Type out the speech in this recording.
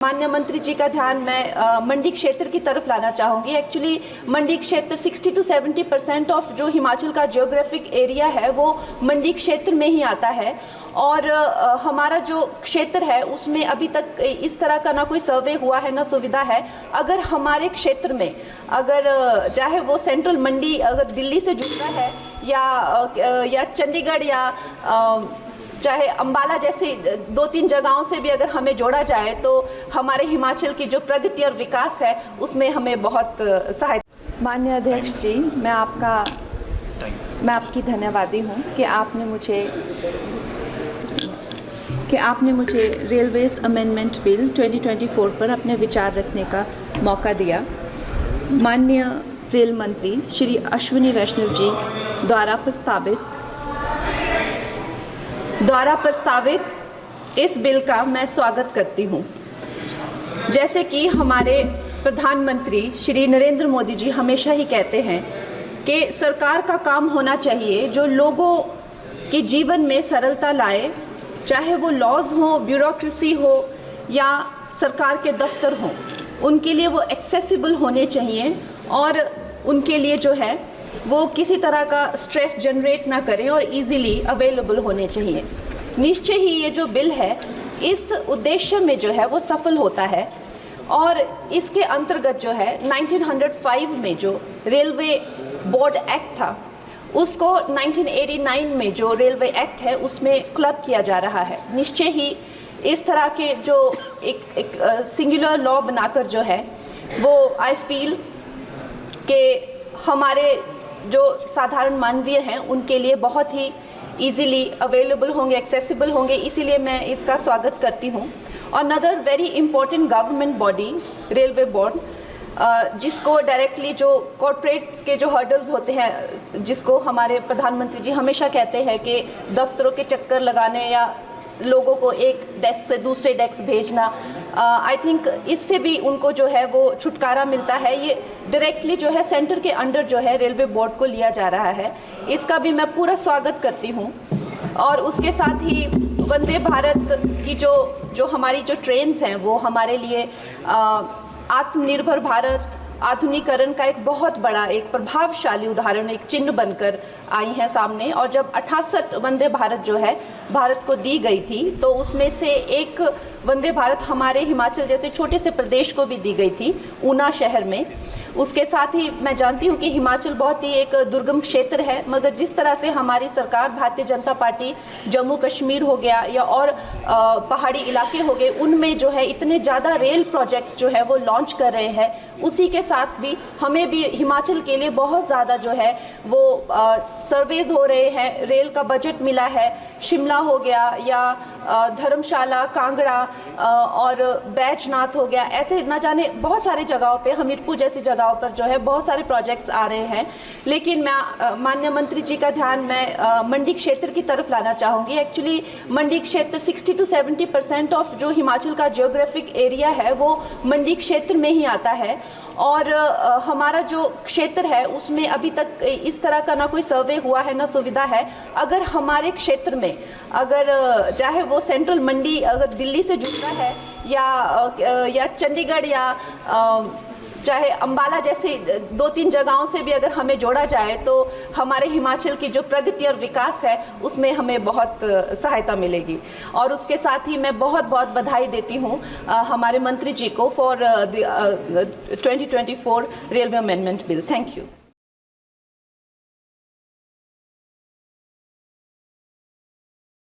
माननीय मंत्री जी का ध्यान मैं मंडी क्षेत्र की तरफ लाना चाहूँगी। एक्चुअली मंडी क्षेत्र 60 to 70% ऑफ जो हिमाचल का जियोग्राफिक एरिया है वो मंडी क्षेत्र में ही आता है और हमारा जो क्षेत्र है उसमें अभी तक इस तरह का ना कोई सर्वे हुआ है ना सुविधा है। अगर हमारे क्षेत्र में अगर चाहे वो सेंट्रल मंडी अगर दिल्ली से जुड़ता है या चंडीगढ़ या चाहे अंबाला जैसी 2-3 जगहों से भी अगर हमें जोड़ा जाए तो हमारे हिमाचल की जो प्रगति और विकास है उसमें हमें बहुत सहायता। माननीय अध्यक्ष जी, मैं आपकी धन्यवादी हूँ कि आपने मुझे रेलवेज अमेंडमेंट बिल 2024 पर अपने विचार रखने का मौका दिया। माननीय रेल मंत्री श्री अश्विनी वैष्णव जी द्वारा प्रस्तावित इस बिल का मैं स्वागत करती हूँ। जैसे कि हमारे प्रधानमंत्री श्री नरेंद्र मोदी जी हमेशा ही कहते हैं कि सरकार का काम होना चाहिए जो लोगों के जीवन में सरलता लाए, चाहे वो लॉज हो, ब्यूरोक्रेसी हो या सरकार के दफ्तर हों, उनके लिए वो एक्सेसिबल होने चाहिए और उनके लिए जो है वो किसी तरह का स्ट्रेस जनरेट ना करें और इजीली अवेलेबल होने चाहिए। निश्चय ही ये जो बिल है इस उद्देश्य में जो है वो सफल होता है और इसके अंतर्गत जो है 1905 में जो रेलवे बोर्ड एक्ट था उसको 1989 में जो रेलवे एक्ट है उसमें क्लब किया जा रहा है। निश्चय ही इस तरह के जो एक सिंगुलर लॉ बनाकर जो है वो आई फील कि हमारे जो साधारण मानवीय हैं उनके लिए बहुत ही इजीली अवेलेबल होंगे, एक्सेसिबल होंगे, इसीलिए मैं इसका स्वागत करती हूँ। और another very important government body railway board, जिसको डायरेक्टली जो कॉर्पोरेट्स के जो हर्डल्स होते हैं, जिसको हमारे प्रधानमंत्री जी हमेशा कहते हैं कि दफ्तरों के चक्कर लगाने या लोगों को एक डेस्क से दूसरे डेस्क भेजना, आई थिंक इससे भी उनको जो है वो छुटकारा मिलता है। ये डायरेक्टली जो है सेंटर के अंडर जो है रेलवे बोर्ड को लिया जा रहा है, इसका भी मैं पूरा स्वागत करती हूँ। और उसके साथ ही वंदे भारत की जो हमारी जो ट्रेन्स हैं वो हमारे लिए आत्मनिर्भर भारत आधुनिकीकरण का एक बहुत बड़ा एक प्रभावशाली उदाहरण, एक चिन्ह बनकर आई हैं सामने। और जब 68 वंदे भारत जो है भारत को दी गई थी तो उसमें से एक वंदे भारत हमारे हिमाचल जैसे छोटे से प्रदेश को भी दी गई थी, ऊना शहर में। उसके साथ ही मैं जानती हूँ कि हिमाचल बहुत ही एक दुर्गम क्षेत्र है, मगर जिस तरह से हमारी सरकार भारतीय जनता पार्टी जम्मू कश्मीर हो गया या और पहाड़ी इलाके हो गए, उनमें जो है इतने ज़्यादा रेल प्रोजेक्ट्स जो है वो लॉन्च कर रहे हैं। उसी के साथ भी हमें भी हिमाचल के लिए बहुत ज़्यादा जो है वो सर्वेज हो रहे हैं, रेल का बजट मिला है। शिमला हो गया या धर्मशाला, कांगड़ा और बैजनाथ हो गया, ऐसे ना जाने बहुत सारी जगहों पे, हमीरपुर जैसी जगहों पर जो है बहुत सारे प्रोजेक्ट्स आ रहे हैं। लेकिन मैं माननीय मंत्री जी का ध्यान मैं मंडी क्षेत्र की तरफ लाना चाहूँगी। एक्चुअली मंडी क्षेत्र 60 to 70% ऑफ जो हिमाचल का जियोग्राफिक एरिया है वो मंडी क्षेत्र में ही आता है और हमारा जो क्षेत्र है उसमें अभी तक इस तरह का ना कोई सर्वे हुआ है ना सुविधा है। अगर हमारे क्षेत्र में अगर चाहे वो सेंट्रल मंडी अगर दिल्ली से जुड़ता है या चंडीगढ़ या चाहे अंबाला जैसी 2-3 जगहों से भी अगर हमें जोड़ा जाए तो हमारे हिमाचल की जो प्रगति और विकास है उसमें हमें बहुत सहायता मिलेगी। और उसके साथ ही मैं बहुत बधाई देती हूँ हमारे मंत्री जी को for 2024 railway amendment bill. Thank you.